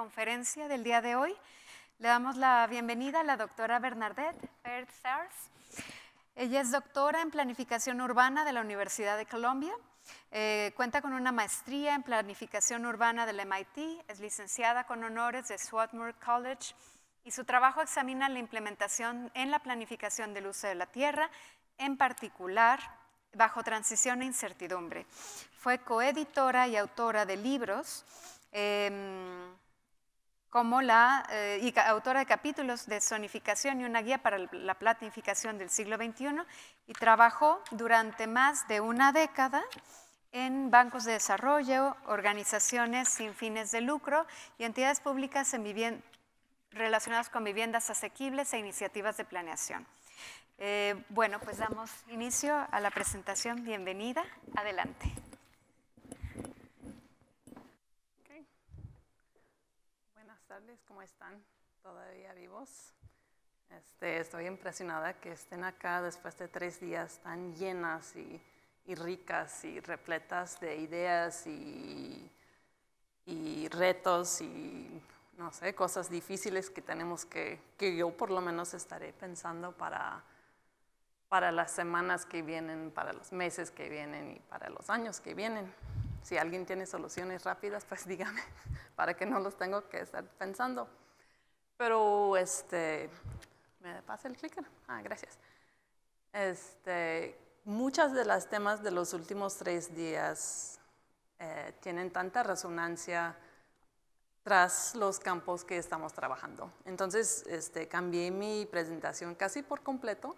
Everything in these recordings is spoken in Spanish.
conferencia del día de hoy. Le damos la bienvenida a la doctora Bernadette Peretz-Sars. Ella es doctora en Planificación Urbana de la Universidad de Columbia. Cuenta con una maestría en Planificación Urbana del MIT, es licenciada con honores de Swarthmore College y su trabajo examina la implementación en la planificación del uso de la tierra, en particular bajo transición e incertidumbre. Fue coeditora y autora de libros y autora de capítulos de zonificación y una guía para la planificación del siglo XXI y trabajó durante más de una década en bancos de desarrollo, organizaciones sin fines de lucro y entidades públicas relacionadas con viviendas asequibles e iniciativas de planeación. Bueno, pues damos inicio a la presentación. Bienvenida. Adelante. Okay. Buenas tardes, ¿cómo están? ¿Todavía vivos? Estoy impresionada que estén acá después de 3 días tan llenas y ricas y repletas de ideas y retos y no sé, cosas difíciles que tenemos que yo por lo menos estaré pensando para las semanas que vienen, para los meses que vienen y para los años que vienen. Si alguien tiene soluciones rápidas, pues dígame, para que no los tengo que estar pensando. Pero, ¿me pasa el clicker? Ah, gracias. Muchas de las temas de los últimos 3 días tienen tanta resonancia tras los campos que estamos trabajando. Entonces, cambié mi presentación casi por completo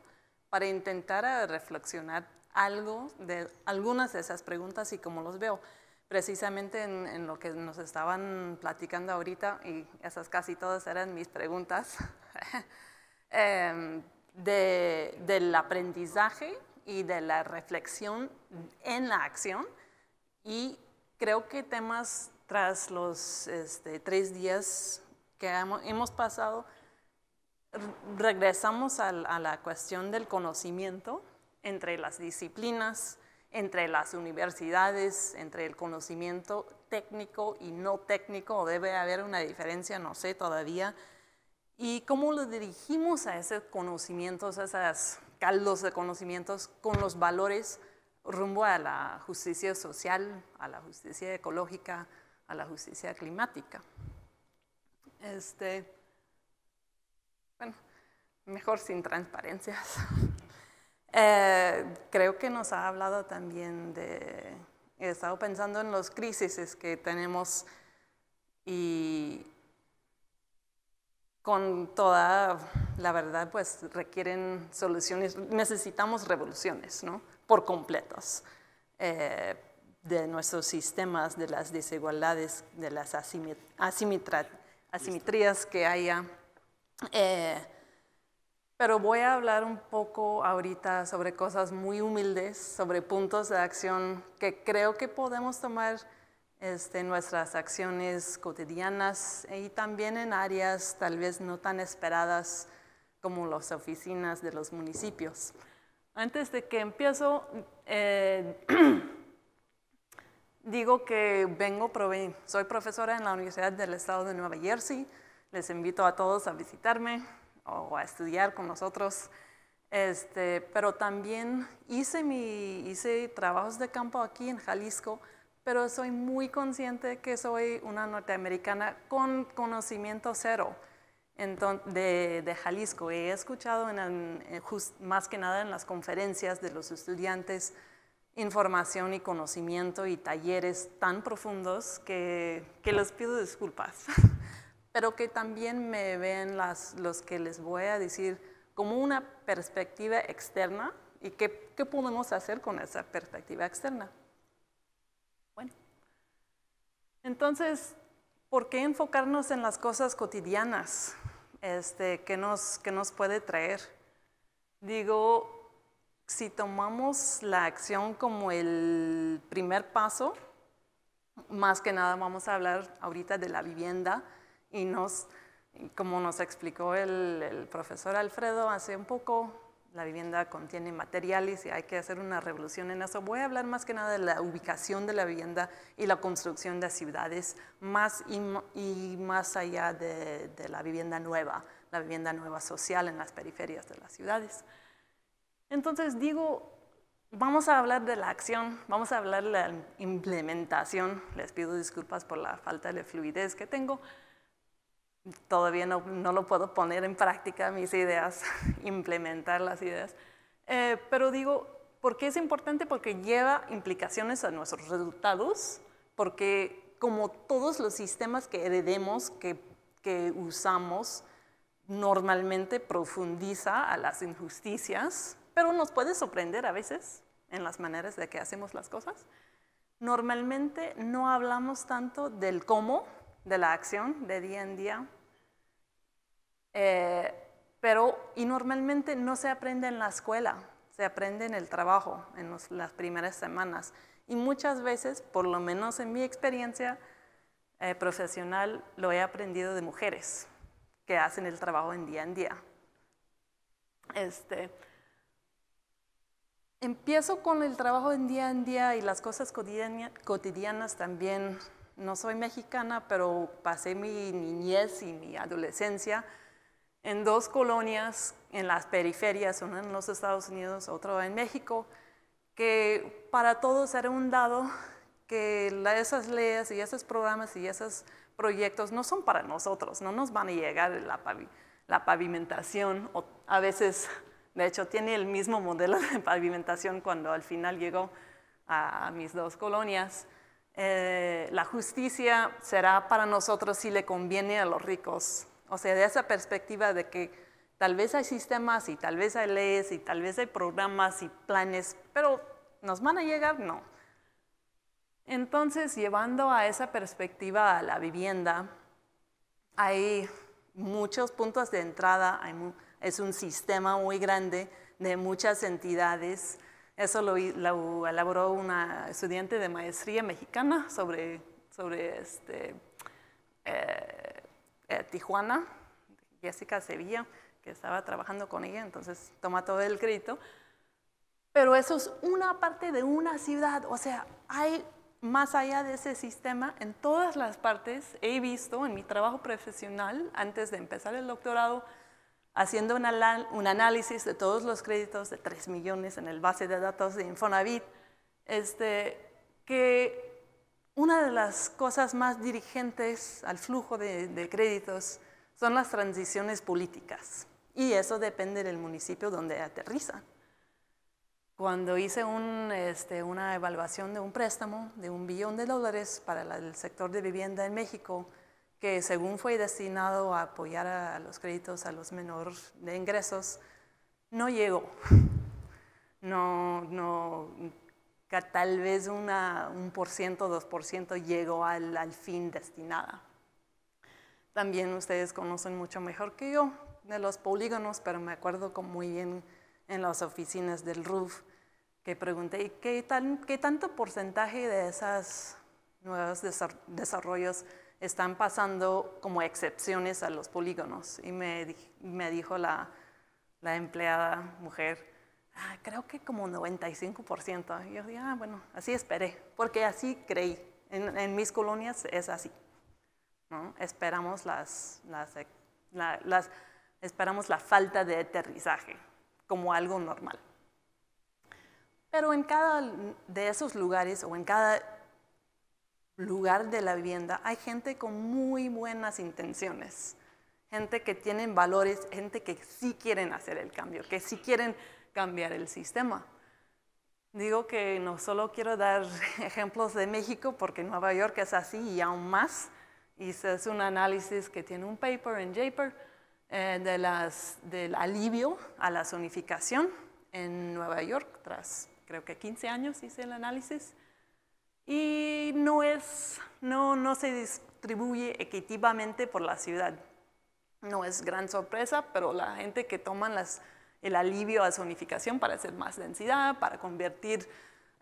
para intentar reflexionar algo de algunas de esas preguntas y cómo los veo. Precisamente en lo que nos estaban platicando ahorita, y esas casi todas eran mis preguntas, del aprendizaje y de la reflexión en la acción. Y creo que temas tras los 3 días que hemos pasado, regresamos a la cuestión del conocimiento entre las disciplinas, entre las universidades, entre el conocimiento técnico y no técnico, o debe haber una diferencia, no sé todavía, y cómo lo dirigimos a esos conocimientos, a esos caldos de conocimientos con los valores rumbo a la justicia social, a la justicia ecológica, a la justicia climática. Bueno, mejor sin transparencias. Creo que nos ha hablado también he estado pensando en los crisis que tenemos y con toda la verdad, pues requieren soluciones, necesitamos revoluciones, ¿no? Por completos, de nuestros sistemas, de las desigualdades, de las asimetrías que haya. Pero voy a hablar un poco ahorita sobre cosas muy humildes, sobre puntos de acción que creo que podemos tomar en nuestras acciones cotidianas y también en áreas tal vez no tan esperadas como las oficinas de los municipios. Antes de que empiezo, digo que soy profesora en la Universidad del Estado de Nueva Jersey. Les invito a todos a visitarme o a estudiar con nosotros. Pero también hice trabajos de campo aquí en Jalisco, pero soy muy consciente que soy una norteamericana con conocimiento cero de Jalisco. He escuchado más que nada en las conferencias de los estudiantes información y conocimiento y talleres tan profundos que les pido disculpas, pero que también me ven los que les voy a decir como una perspectiva externa y qué podemos hacer con esa perspectiva externa. Bueno, entonces, ¿por qué enfocarnos en las cosas cotidianas que nos puede traer? Digo, si tomamos la acción como el primer paso, más que nada vamos a hablar ahorita de la vivienda y como nos explicó el profesor Alfredo hace un poco, La vivienda contiene materiales y hay que hacer una revolución en eso. Voy a hablar más que nada de la ubicación de la vivienda y la construcción de ciudades más allá de la vivienda nueva social en las periferias de las ciudades. Entonces digo, vamos a hablar de la acción, vamos a hablar de la implementación. Les pido disculpas por la falta de fluidez que tengo. Todavía no lo puedo poner en práctica mis ideas, implementar las ideas. Pero digo, ¿por qué es importante? Porque lleva implicaciones a nuestros resultados, porque como todos los sistemas que heredemos, que usamos, normalmente profundiza a las injusticias, pero nos puede sorprender a veces en las maneras de que hacemos las cosas. Normalmente no hablamos tanto del cómo, de la acción de día en día, y normalmente no se aprende en la escuela, se aprende en el trabajo, en las primeras semanas. Y muchas veces, por lo menos en mi experiencia profesional, lo he aprendido de mujeres que hacen el trabajo en día. Empiezo con el trabajo en día y las cosas cotidianas también. No soy mexicana, pero pasé mi niñez y mi adolescencia en 2 colonias en las periferias, una en los Estados Unidos, otra en México, que para todos era un dado que esas leyes y esos programas y esos proyectos no son para nosotros, no nos van a llegar la pavimentación, o a veces, de hecho, tiene el mismo modelo de pavimentación cuando al final llegó a mis 2 colonias. La justicia será para nosotros si le conviene a los ricos. O sea, de esa perspectiva de que tal vez hay sistemas y tal vez hay leyes y tal vez hay programas y planes, pero ¿nos van a llegar? No. Entonces, llevando a esa perspectiva a la vivienda, hay muchos puntos de entrada, es un sistema muy grande de muchas entidades. Eso lo elaboró una estudiante de maestría mexicana sobre Tijuana, Jessica Sevilla, que estaba trabajando con ella, entonces toma todo el crédito. Pero eso es una parte de una ciudad, o sea, hay más allá de ese sistema en todas las partes. He visto en mi trabajo profesional, antes de empezar el doctorado, haciendo un análisis de todos los créditos de 3 millones en el base de datos de Infonavit, que una de las cosas más dirigentes al flujo de créditos son las transiciones políticas, y eso depende del municipio donde aterriza. Cuando hice una evaluación de un préstamo de $1 billón para el sector de vivienda en México, que según fue destinado a apoyar a los créditos a los menores de ingresos, no llegó. Que tal vez 1%, 2% llegó al fin destinada. También ustedes conocen mucho mejor que yo de los polígonos, pero me acuerdo muy bien en las oficinas del RUF que pregunté ¿qué tanto porcentaje de esos nuevos desarrollos están pasando como excepciones a los polígonos? Y me dijo la empleada mujer, creo que como 95%. Y yo dije, bueno, así esperé, porque así creí. En mis colonias es así, ¿no? Esperamos esperamos la falta de aterrizaje como algo normal. Pero en cada de esos lugares o en cada lugar de la vivienda hay gente con muy buenas intenciones, gente que tienen valores, gente que sí quieren hacer el cambio, que sí quieren cambiar el sistema. Digo que no solo quiero dar ejemplos de México, porque Nueva York es así y aún más. Hice un análisis que tiene un paper en JPER del alivio a la zonificación en Nueva York. Tras creo que 15 años hice el análisis. Y no se distribuye equitativamente por la ciudad. No es gran sorpresa, pero la gente que toman el alivio a zonificación para hacer más densidad, para convertir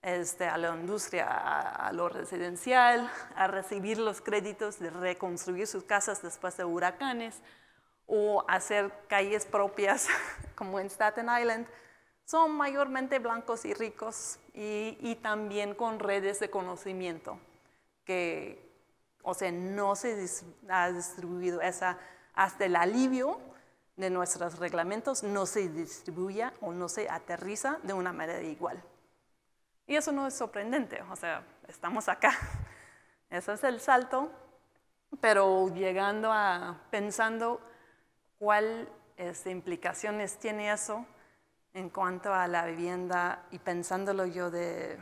a la industria a lo residencial, a recibir los créditos de reconstruir sus casas después de huracanes, o hacer calles propias, como en Staten Island, son mayormente blancos y ricos y también con redes de conocimiento, que, o sea, no se ha distribuido hasta el alivio de nuestros reglamentos, no se distribuye o no se aterriza de una manera igual. Y eso no es sorprendente, o sea, estamos acá. Ese es el salto, pero llegando a pensando cuáles implicaciones tiene eso en cuanto a la vivienda y pensándolo yo del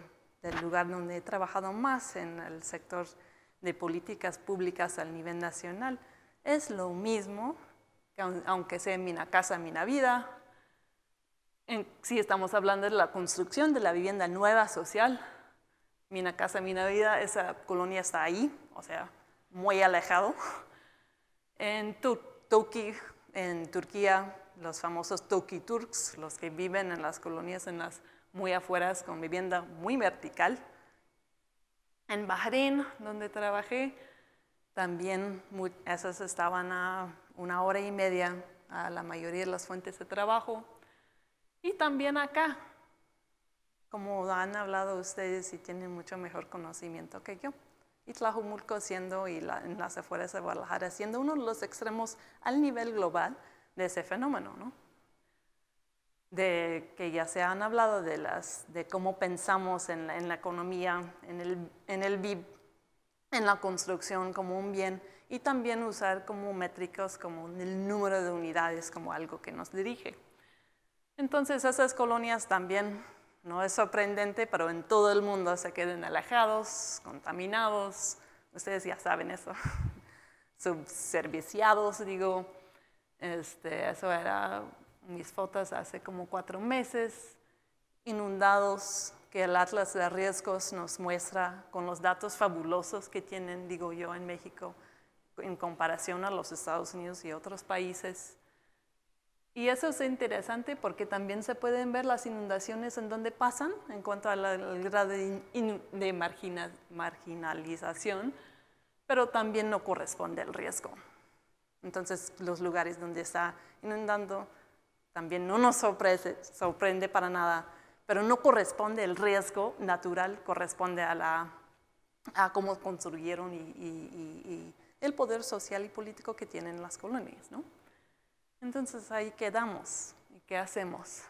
lugar donde he trabajado más en el sector de políticas públicas al nivel nacional, es lo mismo, que aunque sea Mina Casa, Mina Vida. Si estamos hablando de la construcción de la vivienda nueva social, Mina Casa, Mina Vida, esa colonia está ahí, o sea, muy alejado. En Turquía, los famosos Toki Turks, los que viven en las colonias en las muy afueras con vivienda muy vertical. En Bahrein, donde trabajé, también esas estaban a 1 hora y media a la mayoría de las fuentes de trabajo. Y también acá, como han hablado ustedes y tienen mucho mejor conocimiento que yo. Y Tlajumulco siendo, y en las afueras de Guadalajara, siendo uno de los extremos al nivel global de ese fenómeno, ¿no? De que ya se han hablado de cómo pensamos en la economía, en el BIP, en la construcción como un bien, y también usar como métricos como el número de unidades como algo que nos dirige. Entonces esas colonias también, no es sorprendente, pero en todo el mundo se quedan alejados, contaminados, ustedes ya saben eso, subserviciados, digo, eso era mis fotos hace como 4 meses, inundados, que el Atlas de Riesgos nos muestra con los datos fabulosos que tienen, digo yo, en México, en comparación a los Estados Unidos y otros países. Y eso es interesante porque también se pueden ver las inundaciones en donde pasan en cuanto al grado de marginalización, pero también no corresponde el riesgo. Entonces, los lugares donde está inundando también no nos sorprende para nada, pero no corresponde el riesgo natural, corresponde a cómo construyeron y el poder social y político que tienen las colonias, ¿no? Entonces ahí quedamos. ¿Y qué hacemos?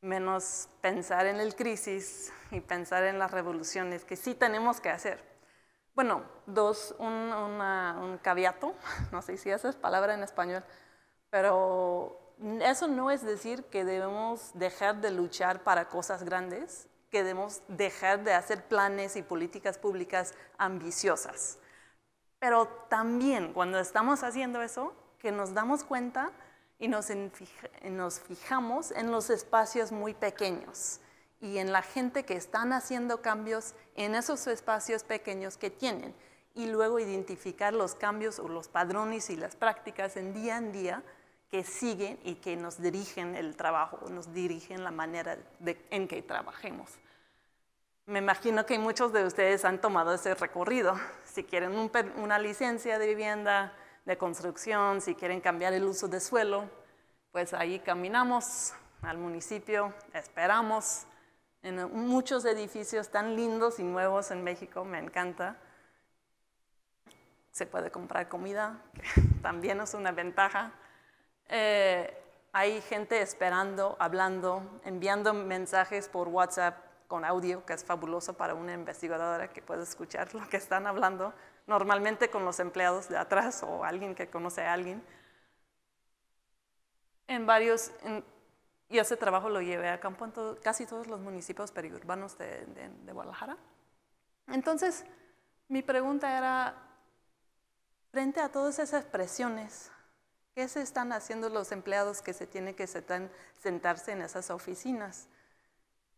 Menos pensar en el crisis y pensar en las revoluciones que sí tenemos que hacer. Bueno, un caveato, no sé si esa es palabra en español, pero eso no es decir que debemos dejar de luchar para cosas grandes, que debemos dejar de hacer planes y políticas públicas ambiciosas. Pero también cuando estamos haciendo eso, que nos damos cuenta y nos fijamos en los espacios muy pequeños y en la gente que están haciendo cambios en esos espacios pequeños que tienen, y luego identificar los cambios o los padrones y las prácticas en día que siguen y que nos dirigen el trabajo, nos dirigen la manera en que trabajemos. Me imagino que muchos de ustedes han tomado ese recorrido. Si quieren una licencia de vivienda, de construcción, si quieren cambiar el uso de suelo, pues ahí caminamos al municipio, esperamos en muchos edificios tan lindos y nuevos en México, me encanta. Se puede comprar comida, que también es una ventaja. Hay gente esperando, hablando, enviando mensajes por WhatsApp con audio, que es fabuloso para una investigadora que puede escuchar lo que están hablando, normalmente con los empleados de atrás o alguien que conoce a alguien. Y ese trabajo lo llevé a campo en casi todos los municipios periurbanos de Guadalajara. Entonces, mi pregunta era, frente a todas esas presiones, ¿qué se están haciendo los empleados que se tienen que sentarse en esas oficinas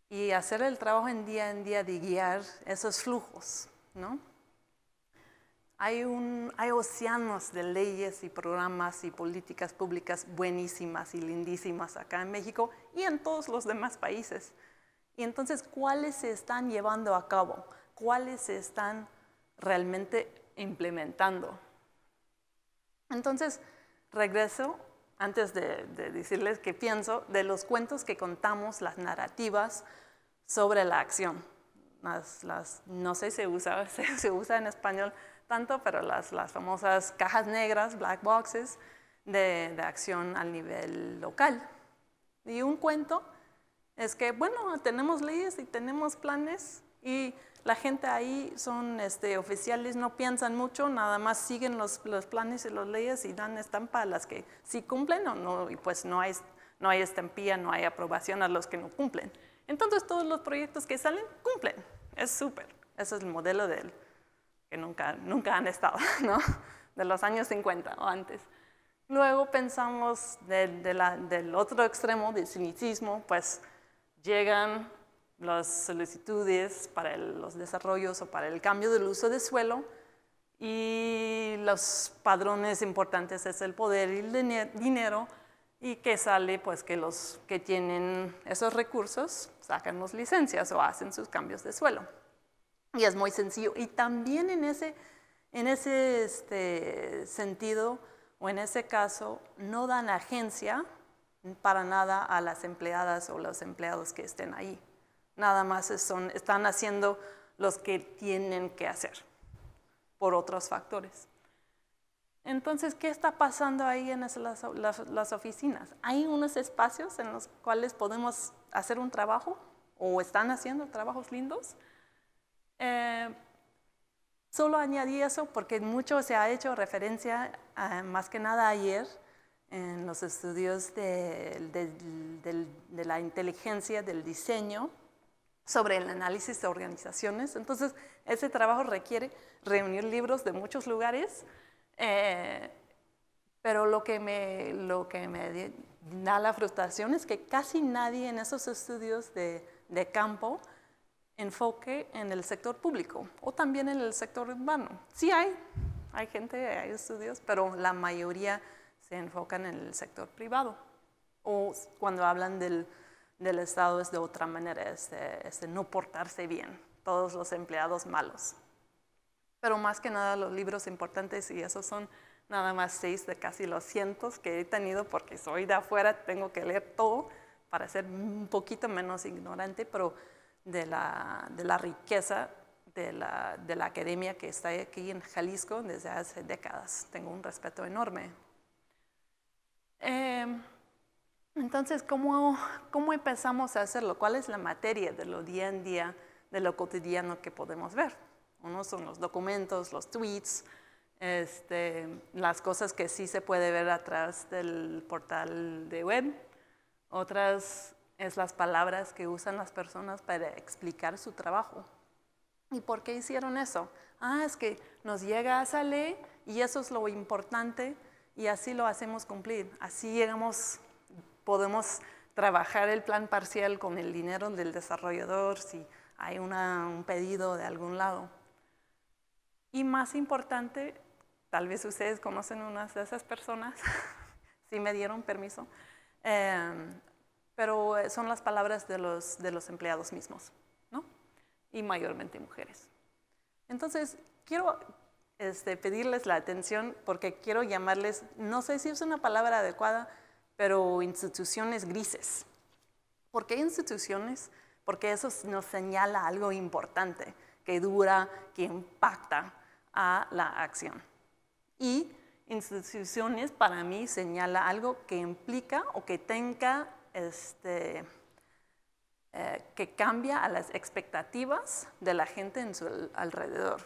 y hacer el trabajo en día de guiar esos flujos, ¿no? Hay océanos de leyes y programas y políticas públicas buenísimas y lindísimas acá en México y en todos los demás países. Y entonces, ¿cuáles se están llevando a cabo? ¿Cuáles se están realmente implementando? Entonces, regreso, antes de decirles qué pienso, de los cuentos que contamos, las narrativas sobre la acción. No sé si se usa en español tanto, pero las famosas cajas negras, black boxes, de acción al nivel local. Y un cuento es que, bueno, tenemos leyes y tenemos planes y la gente ahí son oficiales, no piensan mucho, nada más siguen los planes y las leyes y dan estampa a las que sí cumplen o no, y pues no hay estampilla, no hay aprobación a los que no cumplen. Entonces todos los proyectos que salen cumplen, es súper. Ese es el modelo que nunca han estado, ¿no? De los años 50 o antes. Luego pensamos del otro extremo, del cinicismo, pues llegan las solicitudes para los desarrollos o para el cambio del uso de suelo y los padrones importantes es el poder y el dinero y que sale pues que los que tienen esos recursos sacan las licencias o hacen sus cambios de suelo. Y es muy sencillo. Y también en ese sentido o en ese caso no dan agencia para nada a las empleadas o los empleados que estén ahí. Nada más están haciendo los que tienen que hacer por otros factores. Entonces, ¿qué está pasando ahí en las oficinas? Hay unos espacios en los cuales podemos hacer un trabajo o están haciendo trabajos lindos. Solo añadí eso porque mucho se ha hecho referencia, más que nada ayer, en los estudios de la inteligencia, del diseño, sobre el análisis de organizaciones. Entonces, ese trabajo requiere reunir libros de muchos lugares, pero lo que me da la frustración es que casi nadie en esos estudios de campo enfoque en el sector público o también en el sector urbano. Sí hay estudios, pero la mayoría se enfocan en el sector privado. O cuando hablan del Estado es de otra manera, es de no portarse bien, todos los empleados malos. Pero más que nada los libros importantes, y esos son nada más 6 de casi los cientos que he tenido, porque soy de afuera, tengo que leer todo para ser un poquito menos ignorante, pero de la riqueza de la academia que está aquí en Jalisco desde hace décadas. Tengo un respeto enorme. Entonces, ¿cómo empezamos a hacerlo? ¿Cuál es la materia de lo día en día, de lo cotidiano que podemos ver? Uno son los documentos, los tweets, las cosas que sí se puede ver atrás del portal de web. Otras es las palabras que usan las personas para explicar su trabajo. ¿Y por qué hicieron eso? Es que nos llega esa ley y eso es lo importante y así lo hacemos cumplir. Así podemos trabajar el plan parcial con el dinero del desarrollador si hay un pedido de algún lado. Y más importante, tal vez ustedes conocen unas de esas personas, si me dieron permiso, pero son las palabras de los empleados mismos, ¿no? Y mayormente mujeres. Entonces, quiero pedirles la atención porque quiero llamarles, no sé si es una palabra adecuada, pero instituciones grises. ¿Por qué instituciones? Porque eso nos señala algo importante, que dura, que impacta a la acción. Y instituciones para mí señala algo que implica o que tenga, que cambia a las expectativas de la gente en su alrededor,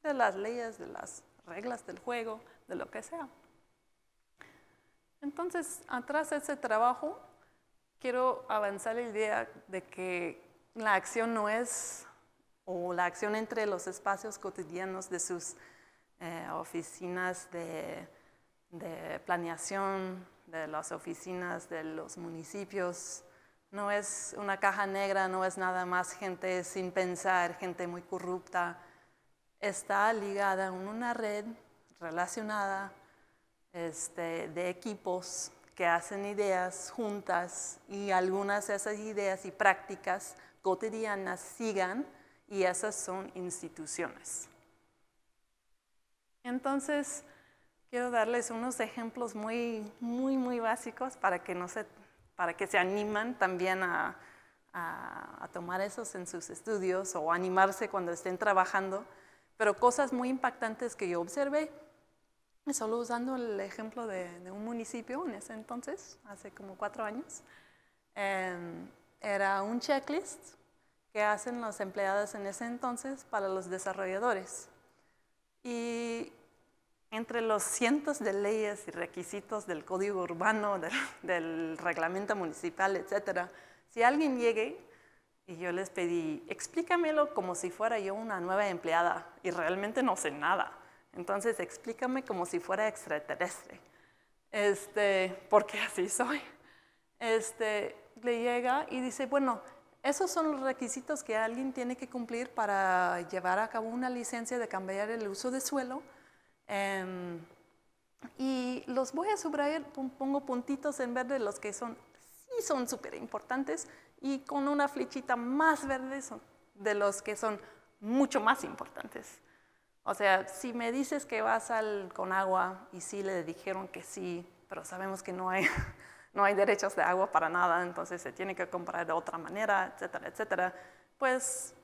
de las leyes, de las reglas del juego, de lo que sea. Entonces, atrás de ese trabajo, quiero avanzar la idea de que la acción no es, o la acción entre los espacios cotidianos de sus oficinas de planeación, de las oficinas de los municipios, no es una caja negra, no es nada más gente sin pensar, gente muy corrupta. Está ligada en una red relacionada de equipos que hacen ideas juntas y algunas de esas ideas y prácticas cotidianas sigan y esas son instituciones. Entonces, quiero darles unos ejemplos muy básicos para que, para que se animen también a tomar esos en sus estudios o animarse cuando estén trabajando. Pero cosas muy impactantes que yo observé, solo usando el ejemplo de un municipio en ese entonces, hace como 4 años, era un checklist que hacen los empleados en ese entonces para los desarrolladores. Y entre los cientos de leyes y requisitos del código urbano, del reglamento municipal, etc., si alguien llegue y yo les pedí, explícamelo como si fuera yo una nueva empleada y realmente no sé nada. Entonces, explícame como si fuera extraterrestre, porque así soy. Le llega y dice, bueno, esos son los requisitos que alguien tiene que cumplir para llevar a cabo una licencia de cambiar el uso de suelo. Y los voy a subrayar, pongo puntitos en verde, los que sí son súper importantes, y con una flechita más verde de los que son mucho más importantes. O sea, si me dices que vas con agua y sí le dijeron que sí, pero sabemos que no hay derechos de agua para nada, entonces se tiene que comprar de otra manera, etcétera, etcétera, pues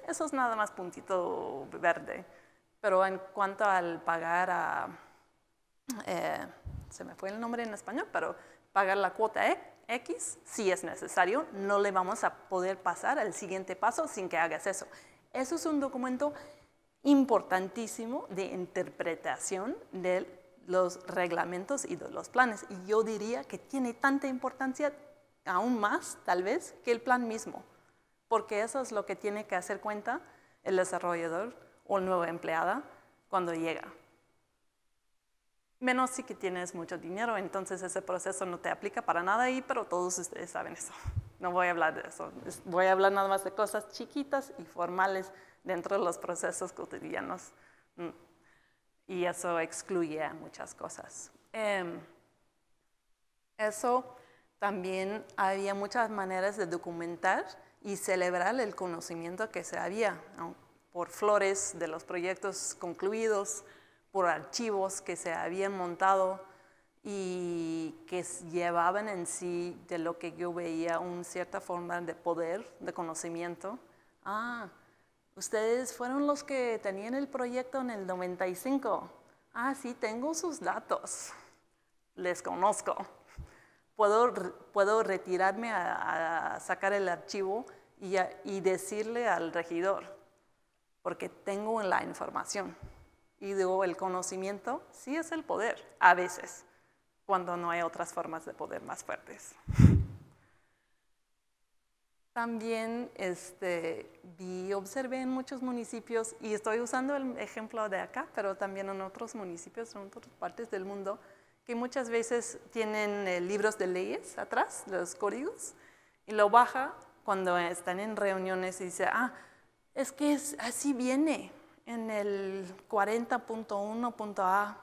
eso es nada más puntito verde. Pero en cuanto al pagar se me fue el nombre en español, pero pagar la cuota X, si es necesario, no le vamos a poder pasar al siguiente paso sin que hagas eso. Eso es un documento importantísimo de interpretación de los reglamentos y de los planes. Y yo diría que tiene tanta importancia, aún más, tal vez, que el plan mismo. Porque eso es lo que tiene que hacer cuenta el desarrollador o el nuevo empleada cuando llega. Menos si que tienes mucho dinero, entonces ese proceso no te aplica para nada ahí, pero todos ustedes saben eso. No voy a hablar de eso. Voy a hablar nada más de cosas chiquitas y formales dentro de los procesos cotidianos. Y eso excluye a muchas cosas. Eso también había muchas maneras de documentar y celebrar el conocimiento que se había, ¿no? Por flores de los proyectos concluidos, por archivos que se habían montado y que llevaban en sí de lo que yo veía una cierta forma de poder, de conocimiento. Ah, ustedes fueron los que tenían el proyecto en el 95. Ah, sí, tengo sus datos. Les conozco. Puedo retirarme a sacar el archivo y decirle al regidor, porque tengo la información. Y digo, el conocimiento sí es el poder, a veces, cuando no hay otras formas de poder más fuertes. También observé en muchos municipios, y estoy usando el ejemplo de acá, pero también en otros municipios, en otras partes del mundo, que muchas veces tienen libros de leyes atrás, los códigos, y lo baja cuando están en reuniones y dice, es que así viene en el 40.1.a,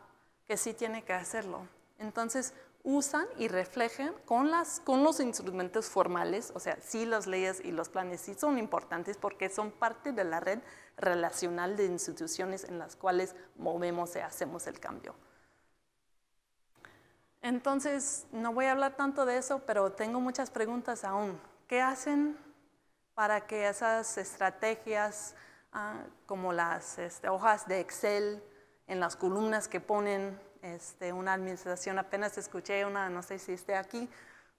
que sí tiene que hacerlo. Entonces, usan y reflejan con los instrumentos formales, o sea, sí las leyes y los planes sí son importantes porque son parte de la red relacional de instituciones en las cuales movemos y hacemos el cambio. Entonces, no voy a hablar tanto de eso, pero tengo muchas preguntas aún. ¿Qué hacen para que esas estrategias, como las hojas de Excel, en las columnas que ponen una administración? Apenas escuché no sé si esté aquí,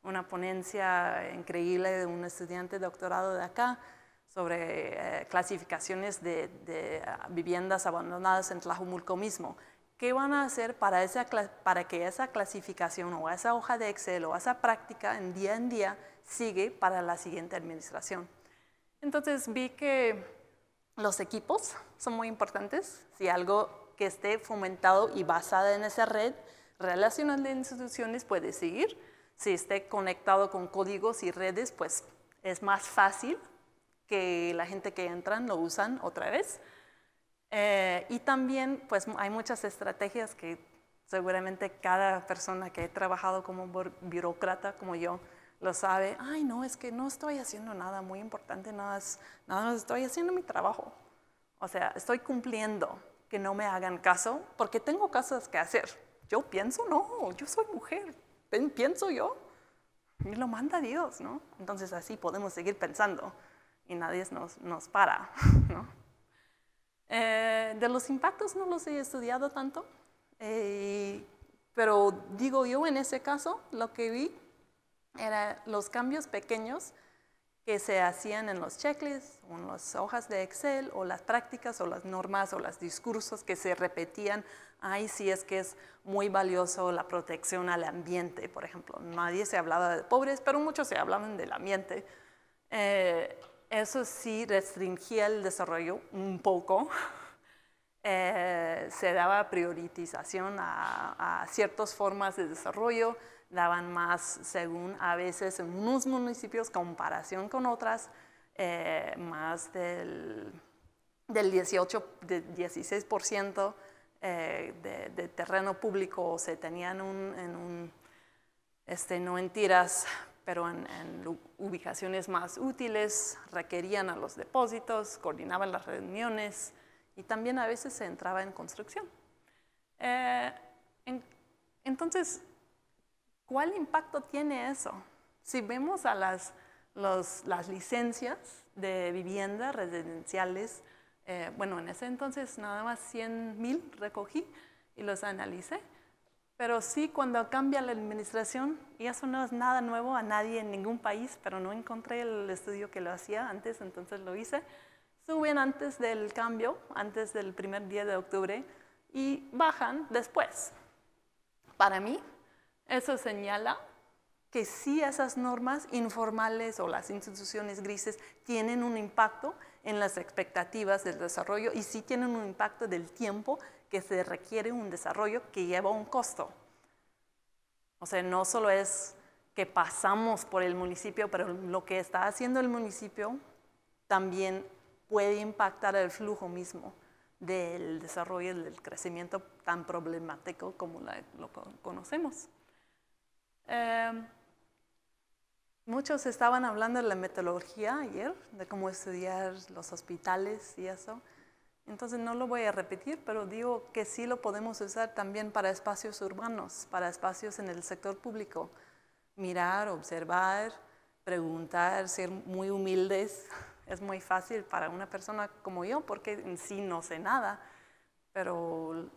una ponencia increíble de un estudiante de doctorado de acá sobre clasificaciones de viviendas abandonadas en Tlajumulco mismo. ¿Qué van a hacer para que esa clasificación o esa hoja de Excel o esa práctica en día sigue para la siguiente administración? Entonces vi que los equipos son muy importantes. Si algo que esté fomentado y basado en esa red relacional de instituciones puede seguir. Si esté conectado con códigos y redes, pues es más fácil que la gente que entran lo usan otra vez. Y también pues hay muchas estrategias que seguramente cada persona que ha trabajado como burócrata como yo lo sabe. Ay, no, es que no estoy haciendo nada muy importante, nada más estoy haciendo mi trabajo. O sea, estoy cumpliendo. que no me hagan caso porque tengo cosas que hacer. Yo pienso, no, yo soy mujer, pienso yo. Y lo manda Dios, ¿no? Entonces así podemos seguir pensando y nadie nos para, ¿no? De los impactos no los he estudiado tanto, pero digo yo en ese caso lo que vi eran los cambios pequeños que se hacían en los checklists, o en las hojas de Excel, o las prácticas, o las normas, o los discursos que se repetían. Ay, sí es que es muy valioso la protección al ambiente, por ejemplo. Nadie se hablaba de pobres, pero muchos se hablaban del ambiente. Eso sí restringía el desarrollo un poco. Se daba priorización a ciertas formas de desarrollo, daban más según a veces en unos municipios comparación con otras, más del 16% de terreno público se tenían no en tiras, pero en ubicaciones más útiles, requerían a los depósitos, coordinaban las reuniones y también a veces se entraba en construcción. Entonces, ¿cuál impacto tiene eso? Si vemos a las licencias de vivienda residenciales, bueno, en ese entonces nada más 100,000 recogí y los analicé, pero sí cuando cambia la administración, y eso no es nada nuevo a nadie en ningún país, pero no encontré el estudio que lo hacía antes, entonces lo hice, suben antes del cambio, antes del primer día de octubre, y bajan después. Para mí, eso señala que sí esas normas informales o las instituciones grises tienen un impacto en las expectativas del desarrollo y sí tienen un impacto del tiempo que se requiere un desarrollo que lleva un costo. O sea, no solo es que pasamos por el municipio, pero lo que está haciendo el municipio también puede impactar el flujo mismo del desarrollo y del crecimiento tan problemático como lo conocemos. Muchos estaban hablando de la metodología ayer, de cómo estudiar los hospitales y eso. Entonces no lo voy a repetir, pero digo que sí lo podemos usar también para espacios urbanos, para espacios en el sector público. Mirar, observar, preguntar, ser muy humildes. Es muy fácil para una persona como yo, porque en sí no sé nada, pero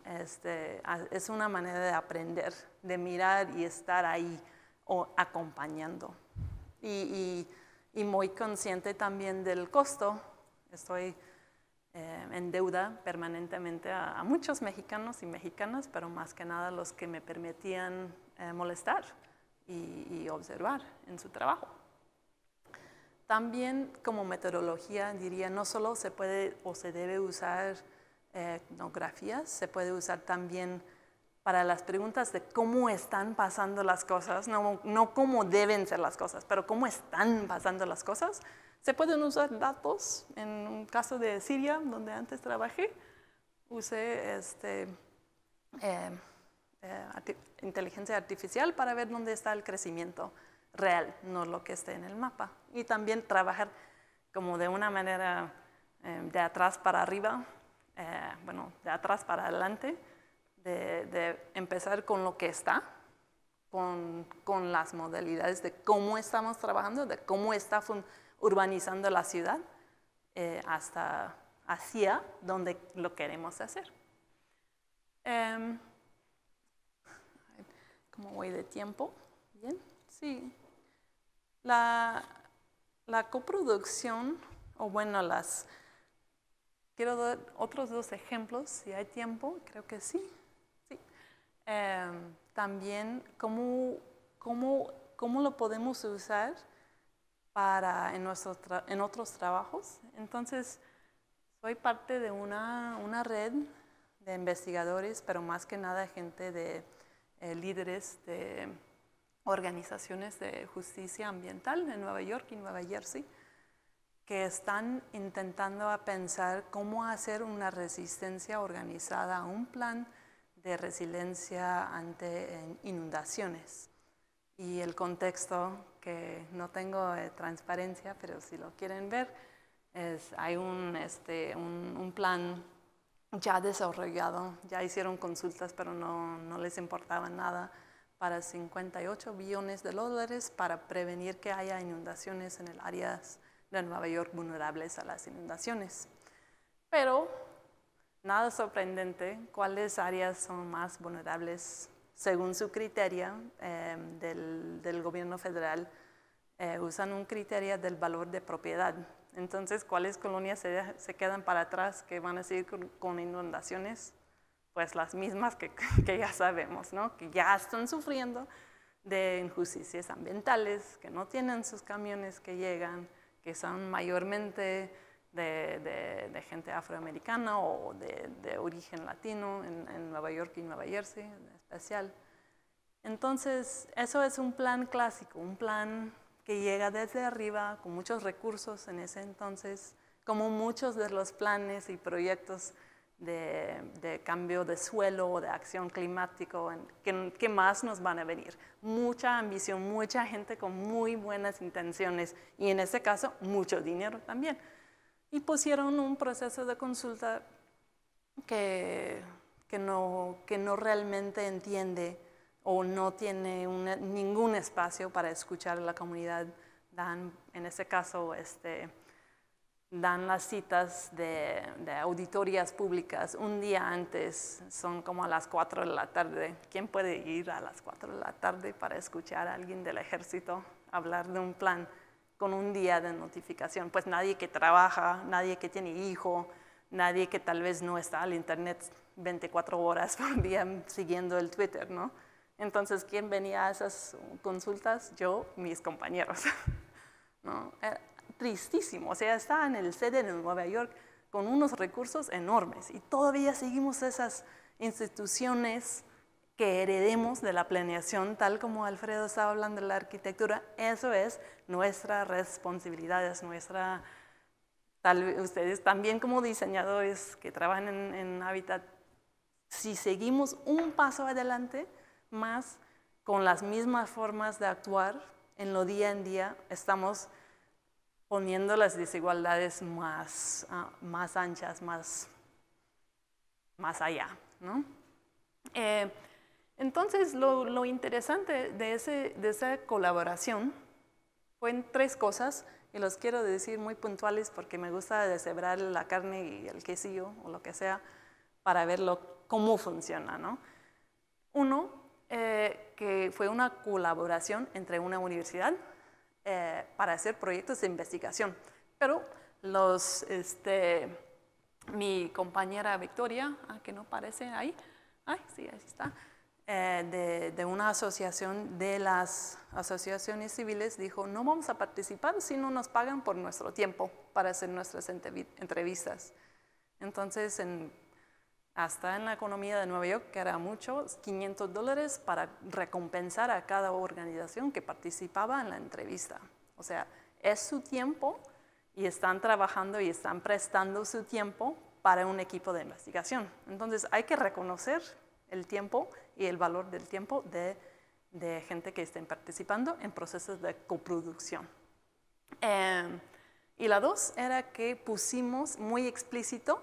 es una manera de aprender, de mirar y estar ahí o acompañando. Y muy consciente también del costo. Estoy en deuda permanentemente a muchos mexicanos y mexicanas, pero más que nada los que me permitían molestar y observar en su trabajo. También como metodología diría, no solo se puede o se debe usar etnografías, se puede usar también para las preguntas de cómo están pasando las cosas, no cómo deben ser las cosas, pero cómo están pasando las cosas. Se pueden usar datos. En un caso de Siria, donde antes trabajé, usé inteligencia artificial para ver dónde está el crecimiento real, no lo que esté en el mapa. Y también trabajar como de una manera de atrás para arriba, bueno, de atrás para adelante, de empezar con lo que está, con las modalidades de cómo estamos trabajando, de cómo está urbanizando la ciudad, hasta hacia donde lo queremos hacer. ¿Cómo voy de tiempo? ¿Bien? Sí. La coproducción, o bueno, quiero dar otros dos ejemplos, si hay tiempo, creo que sí. También, ¿cómo lo podemos usar en otros trabajos? Entonces, soy parte de una red de investigadores, pero más que nada gente de líderes de organizaciones de justicia ambiental en Nueva York y Nueva Jersey, que están intentando pensar cómo hacer una resistencia organizada a un plan de resiliencia ante inundaciones. Y el contexto, que no tengo transparencia, pero si lo quieren ver, hay un plan ya desarrollado, ya hicieron consultas, pero no les importaba nada, para 58 billones de dólares para prevenir que haya inundaciones en el área de Nueva York vulnerables a las inundaciones. Pero nada sorprendente, ¿cuáles áreas son más vulnerables según su criterio del gobierno federal? Usan un criterio del valor de propiedad. Entonces, ¿cuáles colonias se quedan para atrás que van a seguir con inundaciones? Pues las mismas que ya sabemos, ¿no? Que ya están sufriendo de injusticias ambientales, que no tienen sus camiones que llegan, que son mayormente de gente afroamericana o de origen latino en Nueva York y Nueva Jersey en especial. Entonces, eso es un plan clásico, un plan que llega desde arriba con muchos recursos en ese entonces, como muchos de los planes y proyectos de cambio de suelo o de acción climática, ¿qué más nos van a venir? Mucha ambición, mucha gente con muy buenas intenciones y en este caso mucho dinero también. Y pusieron un proceso de consulta que no realmente entiende o no tiene ningún espacio para escuchar a la comunidad. En este caso, dan las citas de auditorías públicas un día antes, son como a las 4 de la tarde. ¿Quién puede ir a las 4 de la tarde para escuchar a alguien del ejército hablar de un plan con un día de notificación? Pues nadie que trabaja, nadie que tiene hijo, nadie que tal vez no está al internet 24 horas por día siguiendo el Twitter, ¿no? Entonces, ¿quién venía a esas consultas? Yo, mis compañeros, ¿no? Tristísimo, o sea, está en el sede de Nueva York con unos recursos enormes y todavía seguimos esas instituciones que heredemos de la planeación, tal como Alfredo estaba hablando de la arquitectura. Eso es nuestra responsabilidad, es nuestra, tal vez ustedes también como diseñadores que trabajan en Hábitat, si seguimos un paso adelante más con las mismas formas de actuar en lo día en día, estamos poniendo las desigualdades más anchas, más allá, ¿no? Entonces, lo interesante de esa colaboración fue en 3 cosas, y los quiero decir muy puntuales porque me gusta deshebrar la carne y el quesillo o lo que sea para ver cómo funciona, ¿no? Uno, que fue una colaboración entre una universidad para hacer proyectos de investigación. Pero mi compañera Victoria, que no aparece ahí, sí, ahí está, de una asociación de las asociaciones civiles, dijo, no vamos a participar si no nos pagan por nuestro tiempo para hacer nuestras entrevistas. Entonces, hasta en la economía de Nueva York, que era mucho, $500 para recompensar a cada organización que participaba en la entrevista. O sea, es su tiempo y están trabajando y están prestando su tiempo para un equipo de investigación. Entonces, hay que reconocer el tiempo y el valor del tiempo de gente que estén participando en procesos de coproducción. Y la 2 era que pusimos muy explícito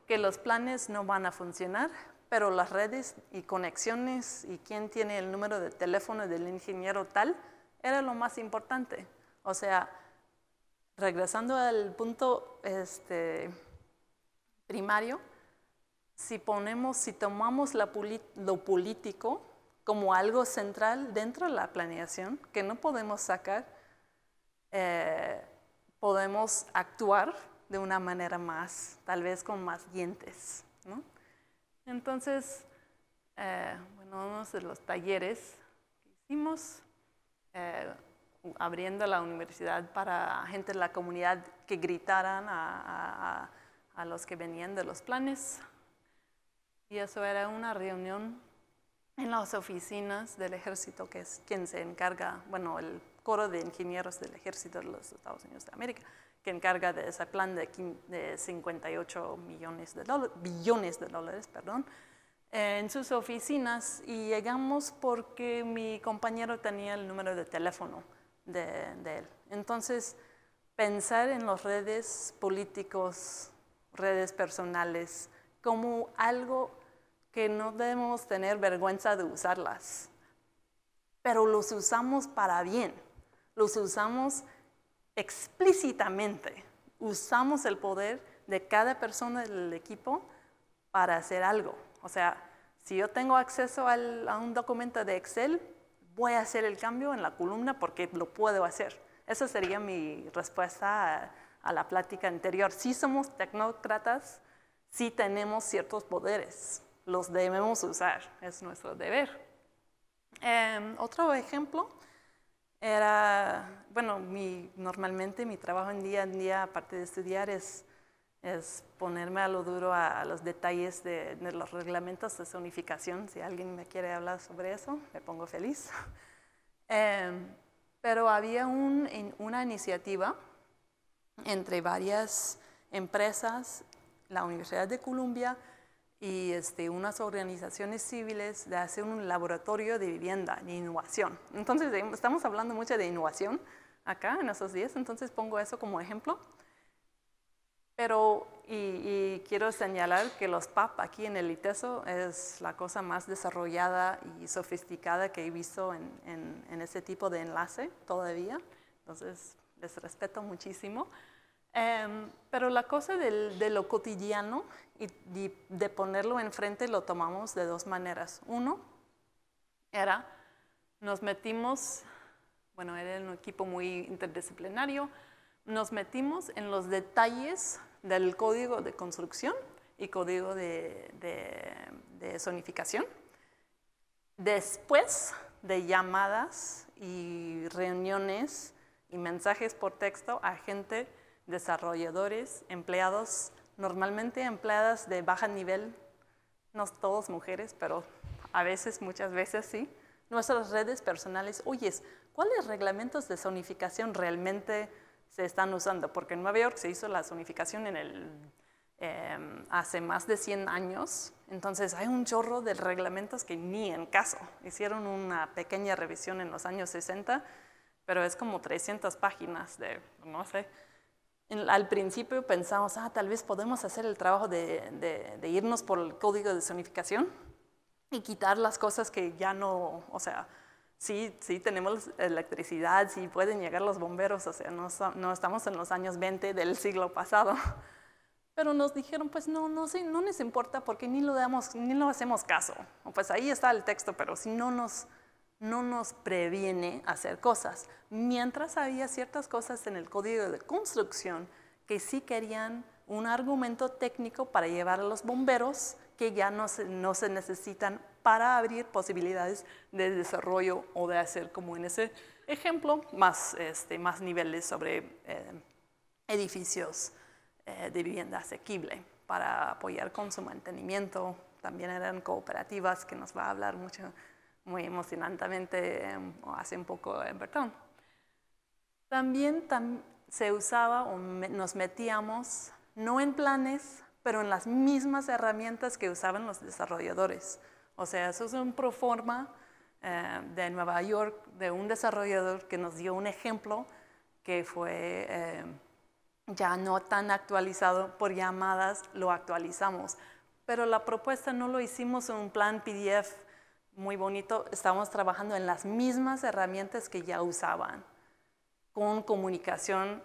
que los planes no van a funcionar, pero las redes y conexiones y quién tiene el número de teléfono del ingeniero tal, era lo más importante. O sea, regresando al punto primario, si tomamos lo político como algo central dentro de la planeación, que no podemos sacar, podemos actuar de una manera más, tal vez con más dientes, ¿no? Entonces, uno de los talleres que hicimos, abriendo la universidad para gente de la comunidad que gritaran a los que venían de los planes. Y eso era una reunión en las oficinas del ejército, que es quien se encarga, bueno, el Coro de Ingenieros del Ejército de los Estados Unidos de América, que encarga de ese plan de 58 billones de dólares, en sus oficinas, y llegamos porque mi compañero tenía el número de teléfono de él. Entonces, pensar en las redes políticos, redes personales, como algo que no debemos tener vergüenza de usarlas. Pero los usamos para bien, los usamos explícitamente. Usamos el poder de cada persona del equipo para hacer algo. O sea, si yo tengo acceso a un documento de Excel, voy a hacer el cambio en la columna porque lo puedo hacer. Esa sería mi respuesta a la plática anterior. Sí somos tecnócratas, sí tenemos ciertos poderes, los debemos usar, es nuestro deber. Otro ejemplo era, bueno, normalmente mi trabajo en día, aparte de estudiar, es ponerme a lo duro a los detalles de los reglamentos de zonificación. Si alguien me quiere hablar sobre eso, me pongo feliz. Pero había una iniciativa entre varias empresas, la Universidad de Columbia y unas organizaciones civiles de hacer un laboratorio de vivienda, de innovación. Entonces, estamos hablando mucho de innovación acá en esos días, entonces pongo eso como ejemplo. Pero, y quiero señalar que los PAP aquí en el ITESO es la cosa más desarrollada y sofisticada que he visto en ese tipo de enlace todavía. Entonces, les respeto muchísimo. Pero la cosa de lo cotidiano y de ponerlo enfrente lo tomamos de dos maneras. Uno era, nos metimos, bueno, era un equipo muy interdisciplinario, nos metimos en los detalles del código de construcción y código de zonificación. Después de llamadas y reuniones y mensajes por texto a gente, desarrolladores, empleados, normalmente empleadas de bajo nivel, no todas mujeres, pero a veces, muchas veces sí, nuestras redes personales, oye, ¿cuáles reglamentos de zonificación realmente se están usando? Porque en Nueva York se hizo la zonificación hace más de 100 años, entonces hay un chorro de reglamentos que ni en caso. Hicieron una pequeña revisión en los años 60, pero es como 300 páginas de, no sé. Al principio pensamos, tal vez podemos hacer el trabajo de irnos por el código de zonificación y quitar las cosas que ya no, o sea, sí tenemos electricidad, sí pueden llegar los bomberos, o sea, no estamos en los años 20 del siglo pasado. Pero nos dijeron, pues no les importa porque ni lo hacemos caso. Pues ahí está el texto, pero si no nos previene hacer cosas. Mientras había ciertas cosas en el código de construcción que sí querían un argumento técnico para llevar a los bomberos que ya no se necesitan para abrir posibilidades de desarrollo o de hacer, como en ese ejemplo, más niveles sobre edificios de vivienda asequible para apoyar con su mantenimiento. También eran cooperativas, que nos va a hablar mucho, muy emocionantemente hace un poco Bertón. También se usaba o nos metíamos, no en planes, pero en las mismas herramientas que usaban los desarrolladores. O sea, eso es un proforma de Nueva York, de un desarrollador que nos dio un ejemplo que fue ya no tan actualizado por llamadas, lo actualizamos. Pero la propuesta no lo hicimos en un plan PDF muy bonito, estamos trabajando en las mismas herramientas que ya usaban, con comunicación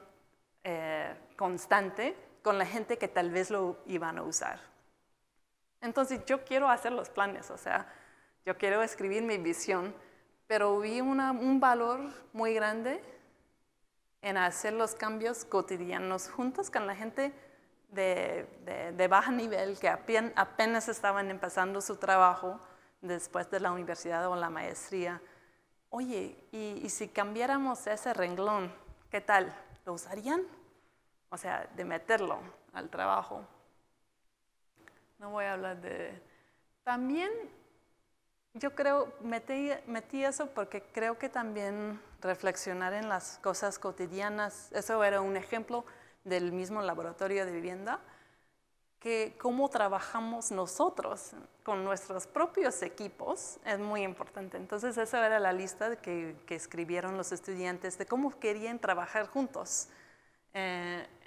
constante con la gente que tal vez lo iban a usar. Entonces yo quiero hacer los planes, o sea, yo quiero escribir mi visión, pero vi un valor muy grande en hacer los cambios cotidianos juntos con la gente de bajo nivel que apenas estaban empezando su trabajo después de la universidad o la maestría. Oye, y si cambiáramos ese renglón, ¿qué tal? ¿Lo usarían? O sea, de meterlo al trabajo. No voy a hablar de... También yo creo, metí eso porque creo que también reflexionar en las cosas cotidianas, eso era un ejemplo del mismo laboratorio de vivienda, que cómo trabajamos nosotros con nuestros propios equipos es muy importante. Entonces esa era la lista que escribieron los estudiantes de cómo querían trabajar juntos.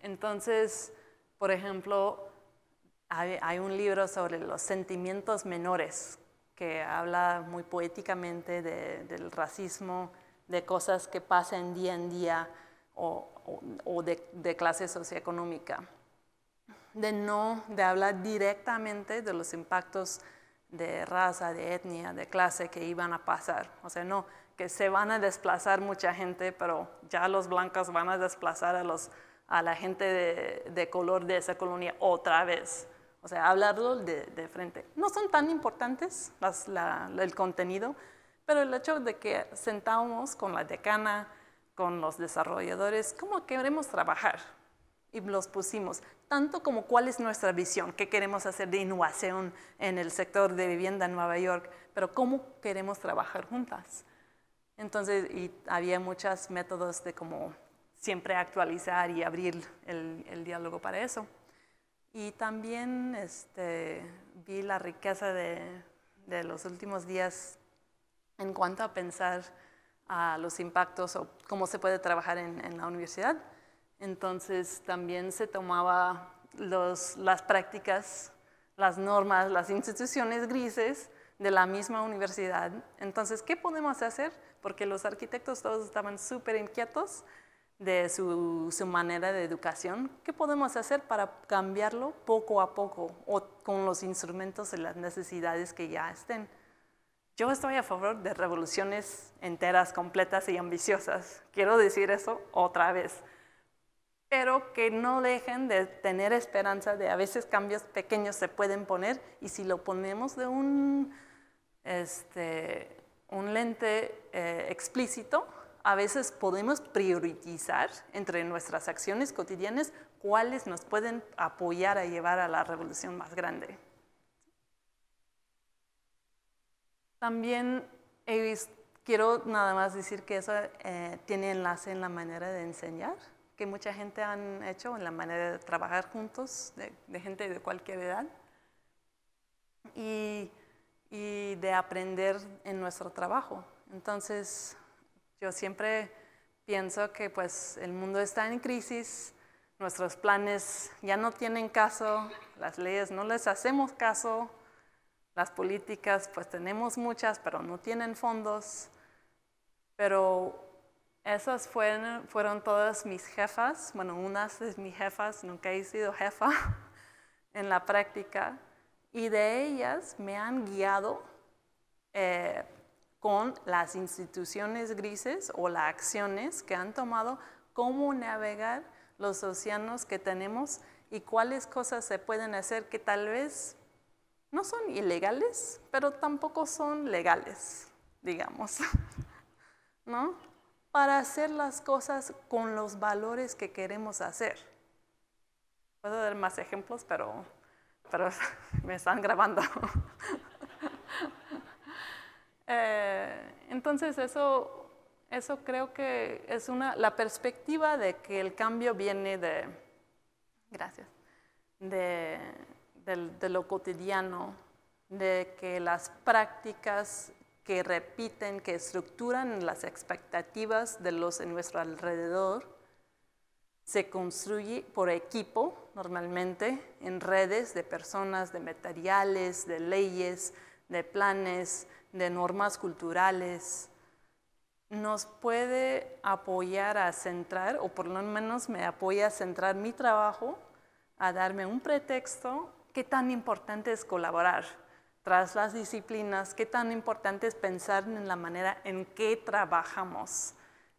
Entonces, por ejemplo, hay un libro sobre los sentimientos menores que habla muy poéticamente del racismo, de cosas que pasan día en día o de clase socioeconómica. De hablar directamente de los impactos de raza, de etnia, de clase que iban a pasar. O sea, no que se van a desplazar mucha gente, pero ya los blancos van a desplazar a la gente de color de esa colonia otra vez. O sea, hablarlo de frente. No son tan importantes el contenido, pero el hecho de que sentamos con la decana, con los desarrolladores, cómo queremos trabajar. Y los pusimos, tanto como cuál es nuestra visión, qué queremos hacer de innovación en el sector de vivienda en Nueva York, pero cómo queremos trabajar juntas. Entonces, y había muchos métodos de cómo siempre actualizar y abrir el diálogo para eso. Y también vi la riqueza de los últimos días en cuanto a pensar a los impactos o cómo se puede trabajar en la universidad. Entonces también se tomaba las prácticas, las normas, las instituciones grises de la misma universidad. Entonces, ¿qué podemos hacer? Porque los arquitectos todos estaban súper inquietos de su manera de educación. ¿Qué podemos hacer para cambiarlo poco a poco o con los instrumentos y las necesidades que ya estén? Yo estoy a favor de revoluciones enteras, completas y ambiciosas. Quiero decir eso otra vez. Pero que no dejen de tener esperanza de a veces cambios pequeños se pueden poner y si lo ponemos de un lente explícito, a veces podemos priorizar entre nuestras acciones cotidianas cuáles nos pueden apoyar a llevar a la revolución más grande. También quiero nada más decir que eso tiene enlace en la manera de enseñar, que mucha gente han hecho en la manera de trabajar juntos, de gente de cualquier edad, y de aprender en nuestro trabajo. Entonces, yo siempre pienso que pues, el mundo está en crisis, nuestros planes ya no tienen caso, las leyes no les hacemos caso, las políticas pues tenemos muchas, pero no tienen fondos, pero esas fueron todas mis jefas, bueno, unas de mis jefas, nunca he sido jefa en la práctica, y de ellas me han guiado con las instituciones grises o las acciones que han tomado, cómo navegar los océanos que tenemos y cuáles cosas se pueden hacer que tal vez no son ilegales, pero tampoco son legales, digamos, ¿no? Para hacer las cosas con los valores que queremos hacer. Puedo dar más ejemplos, pero me están grabando. Entonces eso creo que es la perspectiva de que el cambio viene de lo cotidiano, de que las prácticas que repiten, que estructuran las expectativas de los en nuestro alrededor, se construye por equipo, normalmente, en redes de personas, de materiales, de leyes, de planes, de normas culturales. Nos puede apoyar a centrar, o por lo menos me apoya a centrar mi trabajo, a darme un pretexto, qué tan importante es colaborar tras las disciplinas, qué tan importante es pensar en la manera en que trabajamos,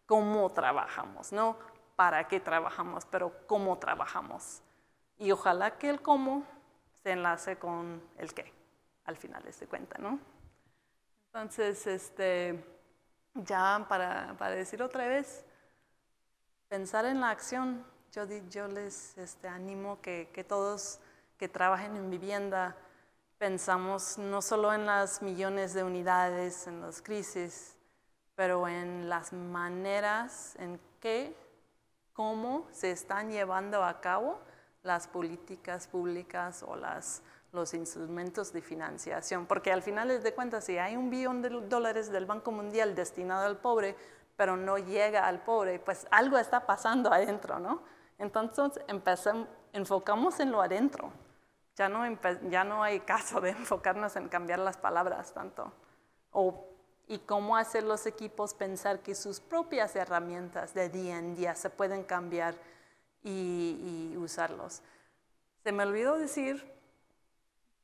cómo trabajamos, no para qué trabajamos, pero cómo trabajamos. Y ojalá que el cómo se enlace con el qué, al final de cuenta, ¿no? Entonces, ya para decir otra vez, pensar en la acción, yo les animo que todos que trabajen en vivienda, pensamos no solo en las millones de unidades, en las crisis, pero en las maneras en que, cómo se están llevando a cabo las políticas públicas o los instrumentos de financiación. Porque al final de cuentas, si hay $1 billón del Banco Mundial destinado al pobre, pero no llega al pobre, pues algo está pasando adentro, ¿no? Entonces enfocamos en lo adentro. ya no hay caso de enfocarnos en cambiar las palabras tanto. Y cómo hacer los equipos pensar que sus propias herramientas de día en día se pueden cambiar y usarlos. Se me olvidó decir,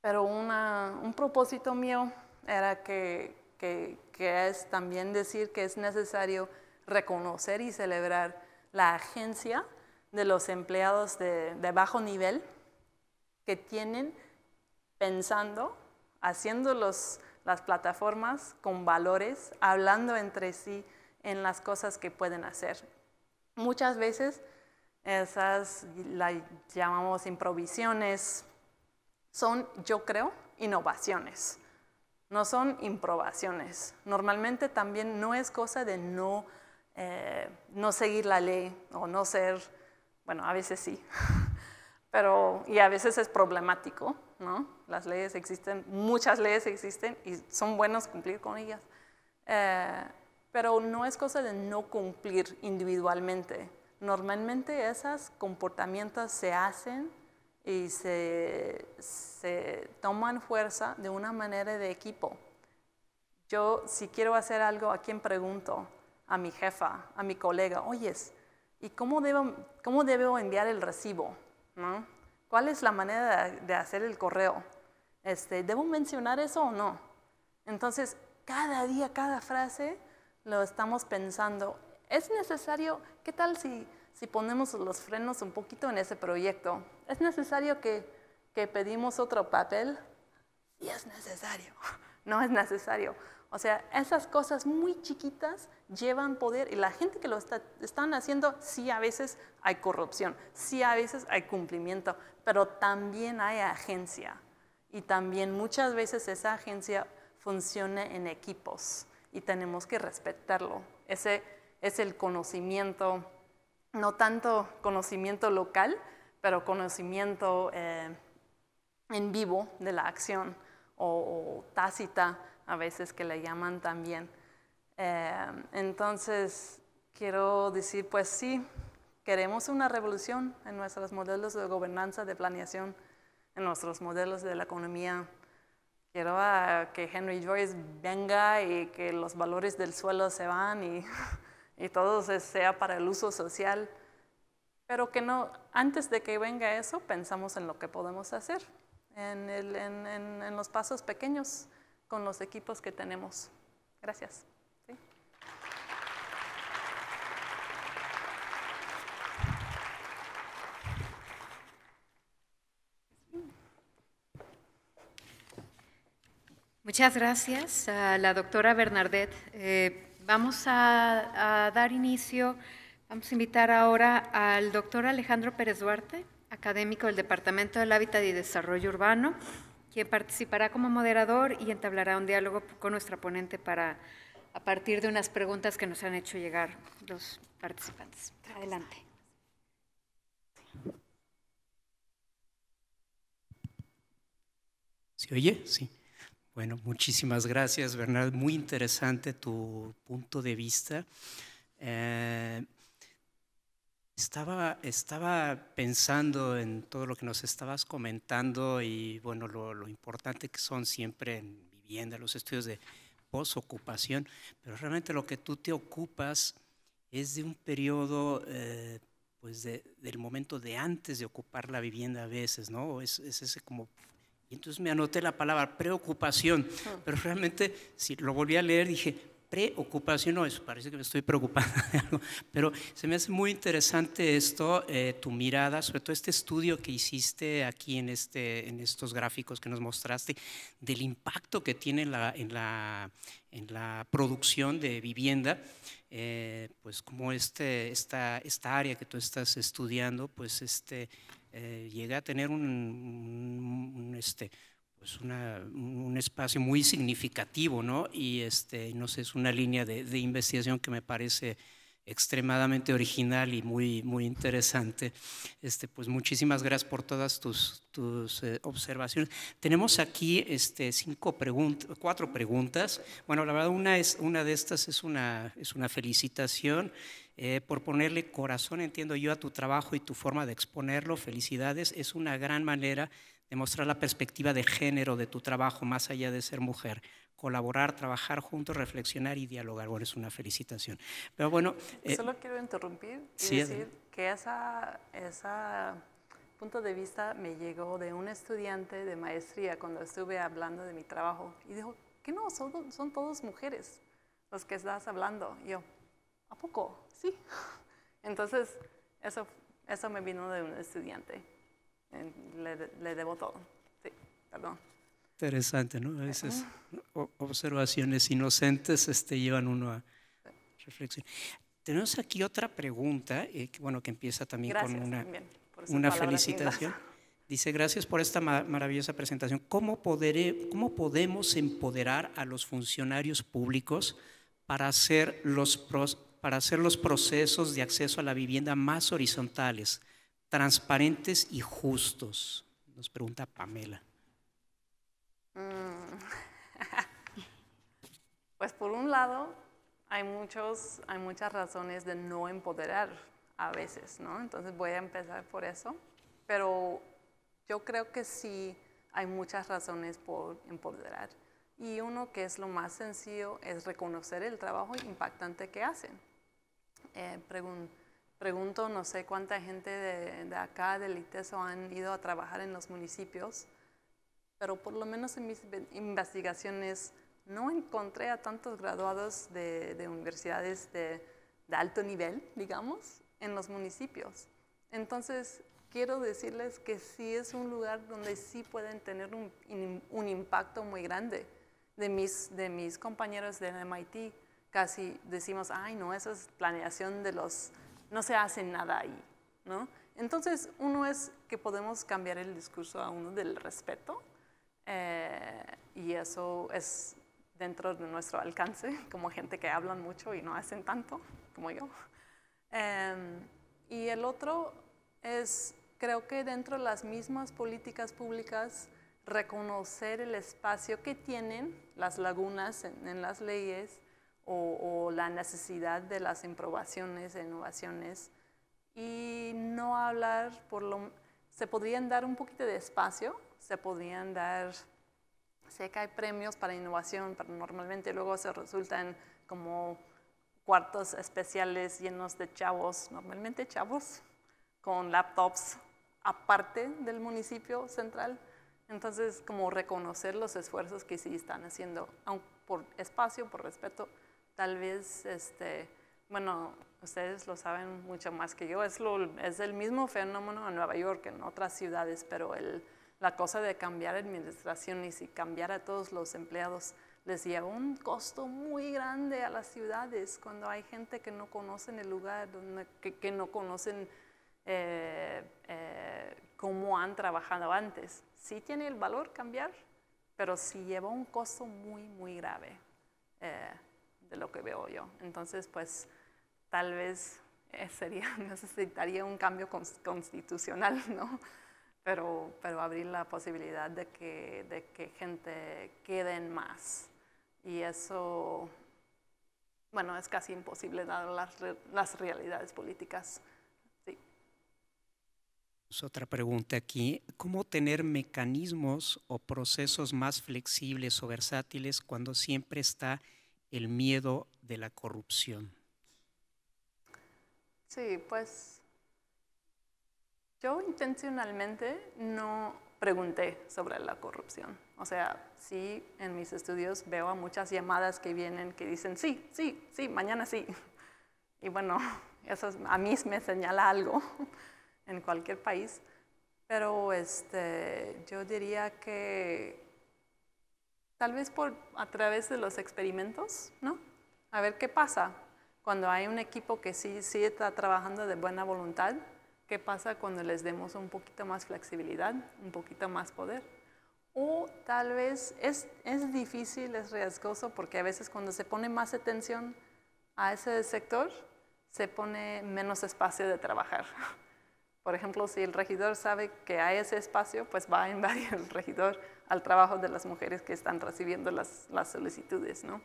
pero un propósito mío era que es también decir que es necesario reconocer y celebrar la agencia de los empleados de bajo nivel que tienen pensando, haciendo las plataformas con valores, hablando entre sí en las cosas que pueden hacer. Muchas veces esas las llamamos improvisiones, son, yo creo, innovaciones, no son improvisaciones. Normalmente también no es cosa de no seguir la ley o no ser, bueno, a veces sí, y a veces es problemático, ¿no? Las leyes existen, muchas leyes existen y son buenos cumplir con ellas. Pero no es cosa de no cumplir individualmente. Normalmente esos comportamientos se hacen y se toman fuerza de una manera de equipo. Yo, si quiero hacer algo, ¿a quién pregunto? A mi jefa, a mi colega. Oyes, ¿y cómo debo enviar el recibo? ¿No? ¿Cuál es la manera de hacer el correo? ¿Debo mencionar eso o no? Entonces, cada día, cada frase, lo estamos pensando. ¿Es necesario? ¿Qué tal si ponemos los frenos un poquito en ese proyecto? ¿Es necesario que pedimos otro papel? Sí es necesario. No es necesario. O sea, esas cosas muy chiquitas llevan poder y la gente que lo están haciendo, sí a veces hay corrupción, sí a veces hay cumplimiento, pero también hay agencia y también muchas veces esa agencia funciona en equipos y tenemos que respetarlo. Ese es el conocimiento, no tanto conocimiento local, pero conocimiento en vivo de la acción o tácita, a veces que le llaman también. Entonces, quiero decir, pues sí, queremos una revolución en nuestros modelos de gobernanza, de planeación, en nuestros modelos de la economía. Quiero que Henry Joyce venga y que los valores del suelo se van y todo sea para el uso social. Pero que no, antes de que venga eso, pensamos en lo que podemos hacer, en los pasos pequeños, con los equipos que tenemos. Gracias. ¿Sí? Muchas gracias a la doctora Bernardet. Vamos a dar inicio, vamos a invitar ahora al doctor Alejandro Pérez Duarte, académico del Departamento del Hábitat y Desarrollo Urbano, quien participará como moderador y entablará un diálogo con nuestra ponente a partir de unas preguntas que nos han hecho llegar los participantes. Adelante. ¿Se oye? Sí. Bueno, muchísimas gracias, Bernard. Muy interesante tu punto de vista. Estaba pensando en todo lo que nos estabas comentando y bueno, lo importante que son siempre en vivienda los estudios de posocupación, pero realmente lo que tú te ocupas es de un periodo pues del momento de antes de ocupar la vivienda a veces, ¿no? Es ese como... Y entonces me anoté la palabra preocupación, pero realmente si lo volví a leer dije, preocupación, no, eso parece que me estoy preocupando de algo, pero se me hace muy interesante esto, tu mirada, sobre todo este estudio que hiciste aquí en estos gráficos que nos mostraste, del impacto que tiene en la producción de vivienda, pues como esta área que tú estás estudiando, pues llega a tener un espacio muy significativo, ¿no? Y no sé, es una línea de investigación que me parece extremadamente original y muy, muy interesante. Pues muchísimas gracias por todas tus observaciones. Tenemos aquí 4 preguntas. Bueno, la verdad una de estas es una felicitación por ponerle corazón, entiendo yo, a tu trabajo y tu forma de exponerlo. Felicidades, es una gran manera demostrar la perspectiva de género de tu trabajo más allá de ser mujer, colaborar, trabajar juntos, reflexionar y dialogar. Bueno, es una felicitación. Pero bueno... Solo quiero interrumpir y sí, decir que ese punto de vista me llegó de un estudiante de maestría cuando estuve hablando de mi trabajo. Y dijo, ¿qué no? Son todas mujeres los que estás hablando. Y yo, ¿a poco? Sí. Entonces, eso me vino de un estudiante. Le debo todo. Sí, perdón. Interesante, ¿no? A veces observaciones inocentes llevan uno a reflexionar. Tenemos aquí otra pregunta, que empieza también con una felicitación. Dice, gracias por esta maravillosa presentación. ¿Cómo podemos empoderar a los funcionarios públicos para hacer los procesos de acceso a la vivienda más horizontales, transparentes y justos? Nos pregunta Pamela. Pues por un lado, hay muchas razones de no empoderar a veces, ¿no? Entonces voy a empezar por eso. Pero yo creo que sí hay muchas razones por empoderar. Y uno que es lo más sencillo es reconocer el trabajo impactante que hacen. Pregunto, no sé cuánta gente de acá, del ITESO, han ido a trabajar en los municipios, pero por lo menos en mis investigaciones no encontré a tantos graduados de universidades de alto nivel, digamos, en los municipios. Entonces, quiero decirles que sí es un lugar donde sí pueden tener un impacto muy grande. De mis compañeros del MIT, casi decimos, ay, no, eso es planeación no se hace nada ahí, ¿no? Entonces, uno es que podemos cambiar el discurso a uno del respeto, y eso es dentro de nuestro alcance, como gente que hablan mucho y no hacen tanto, como yo. Y el otro es, creo que dentro de las mismas políticas públicas, reconocer el espacio que tienen las lagunas en las leyes o la necesidad de las improvisaciones e innovaciones, y no hablar se podrían dar un poquito de espacio, se podrían dar, sé que hay premios para innovación, pero normalmente luego se resultan como cuartos especiales llenos de chavos, normalmente chavos, con laptops aparte del municipio central. Entonces, como reconocer los esfuerzos que sí están haciendo, aun por espacio, por respeto, tal vez, bueno, ustedes lo saben mucho más que yo, es el mismo fenómeno en Nueva York, en otras ciudades, pero la cosa de cambiar administraciones y cambiar a todos los empleados les lleva un costo muy grande a las ciudades cuando hay gente que no conocen el lugar, que no conocen cómo han trabajado antes. Sí tiene el valor cambiar, pero sí lleva un costo muy, muy grave de lo que veo yo. Entonces, pues, tal vez necesitaría un cambio constitucional, ¿no? Pero abrir la posibilidad de que gente quede en más. Y eso, bueno, es casi imposible dado las realidades políticas. Sí. Otra pregunta aquí, ¿cómo tener mecanismos o procesos más flexibles o versátiles cuando siempre está el miedo de la corrupción? Sí, pues yo intencionalmente no pregunté sobre la corrupción. O sea, sí, en mis estudios veo a muchas llamadas que vienen que dicen sí, sí, sí, mañana sí. Y bueno, eso a mí me señala algo en cualquier país. Pero yo diría que tal vez a través de los experimentos, ¿no? A ver qué pasa cuando hay un equipo que sí está trabajando de buena voluntad. ¿Qué pasa cuando les demos un poquito más flexibilidad, un poquito más poder? O tal vez es difícil, es riesgoso, porque a veces cuando se pone más atención a ese sector, se pone menos espacio de trabajar. Por ejemplo, si el regidor sabe que hay ese espacio, pues va a invadir el regidor al trabajo de las mujeres que están recibiendo las solicitudes, ¿no?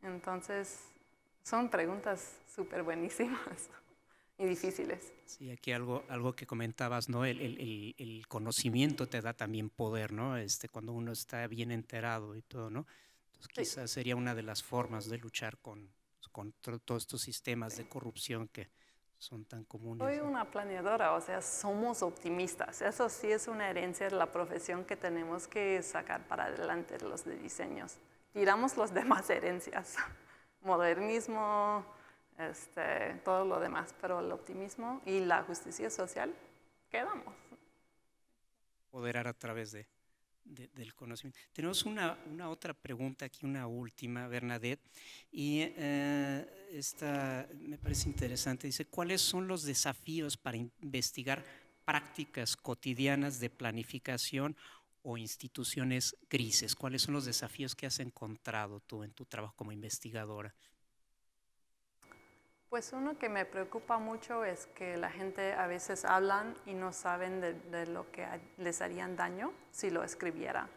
Entonces, son preguntas súper buenísimas. y difíciles. Sí, aquí algo que comentabas, ¿no? El conocimiento te da también poder, ¿no? Cuando uno está bien enterado y todo, ¿no? Entonces Sí. quizás sería una de las formas de luchar con todos estos sistemas de corrupción que son tan comunes. Soy una planeadora, o sea, somos optimistas. Eso sí es una herencia de la profesión que tenemos que sacar para adelante los de diseños. Tiramos las demás herencias, modernismo, todo lo demás, pero el optimismo y la justicia social quedamos. Poderar a través del conocimiento. Tenemos una otra pregunta aquí, una última, Bernadette, y esta me parece interesante. Dice, ¿cuáles son los desafíos para investigar prácticas cotidianas de planificación o instituciones grises? ¿Cuáles son los desafíos que has encontrado tú en tu trabajo como investigadora? Pues uno que me preocupa mucho es que la gente a veces hablan y no saben de lo que les harían daño si lo escribiera.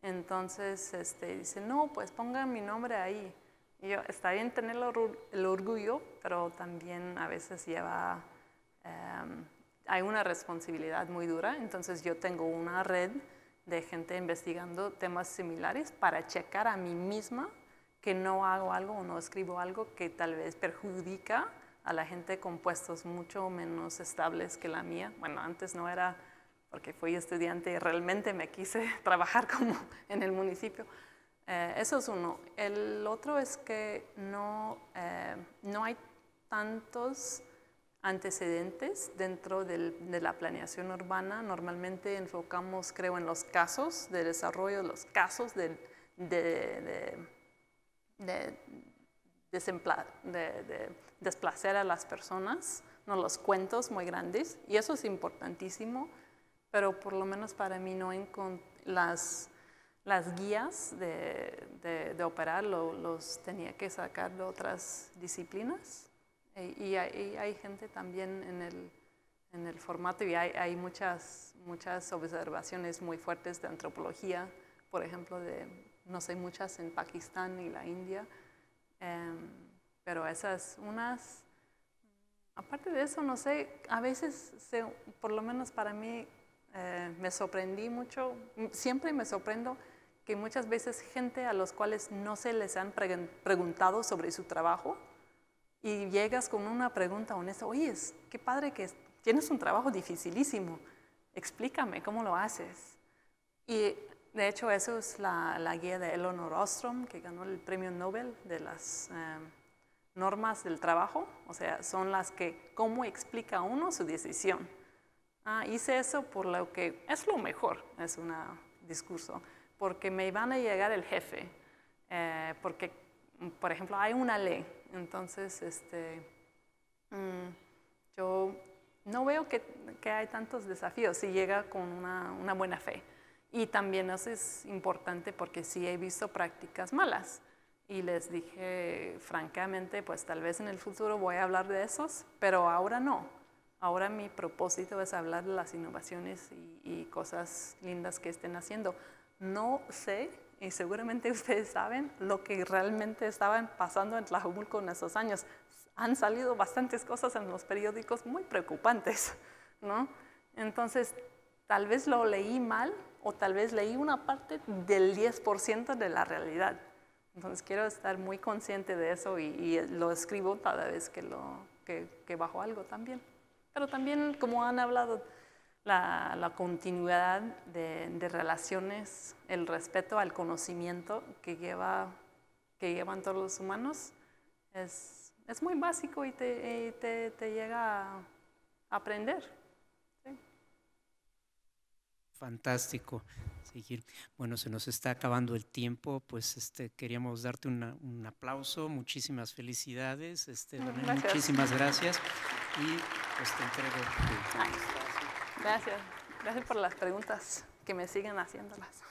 Entonces dicen, no, pues pongan mi nombre ahí. Y yo, está bien tener el orgullo, pero también a veces hay una responsabilidad muy dura. Entonces yo tengo una red de gente investigando temas similares para checar a mí misma que no hago algo o no escribo algo que tal vez perjudica a la gente con puestos mucho menos estables que la mía. Bueno, antes no era porque fui estudiante y realmente me quise trabajar como en el municipio. Eso es uno. El otro es que no hay tantos antecedentes dentro de la planeación urbana. Normalmente enfocamos, creo, en los casos de desarrollo, los casos de desplazar a las personas, no los cuentos muy grandes, y eso es importantísimo, pero por lo menos para mí no las guías de operar los tenía que sacar de otras disciplinas, y hay gente también en el formato, y hay muchas observaciones muy fuertes de antropología, por ejemplo, no sé, muchas en Pakistán y la India, pero esas unas, aparte de eso, no sé, a veces, por lo menos para mí, me sorprendí mucho, siempre me sorprendo que muchas veces gente a los cuales no se les han preguntado sobre su trabajo y llegas con una pregunta honesta, oye, qué padre que tienes un trabajo dificilísimo, explícame cómo lo haces. Y de hecho, eso es la guía de Elinor Ostrom, que ganó el premio Nobel de las normas del trabajo. O sea, son las que, cómo explica uno su decisión. Hice eso por lo que es lo mejor, es un discurso, porque me van a llegar el jefe, porque, por ejemplo, hay una ley. Entonces, yo no veo que hay tantos desafíos si llega con una buena fe. Y también eso es importante porque sí he visto prácticas malas. Y les dije, francamente, pues tal vez en el futuro voy a hablar de esos, pero ahora no. Ahora mi propósito es hablar de las innovaciones y cosas lindas que estén haciendo. No sé, y seguramente ustedes saben, lo que realmente estaban pasando en Tlajomulco en esos años. Han salido bastantes cosas en los periódicos muy preocupantes, ¿no? Entonces, tal vez lo leí mal o tal vez leí una parte del 10% de la realidad. Entonces quiero estar muy consciente de eso y lo escribo cada vez que bajo algo también. Pero también, como han hablado, la continuidad de relaciones, el respeto al conocimiento que llevan todos los humanos es muy básico y te llega a aprender. Fantástico. Seguir. Bueno, se nos está acabando el tiempo, pues queríamos darte un aplauso, muchísimas felicidades, Gracias. Muchísimas gracias y pues te entrego tu Gracias por las preguntas, que me siguen haciéndolas.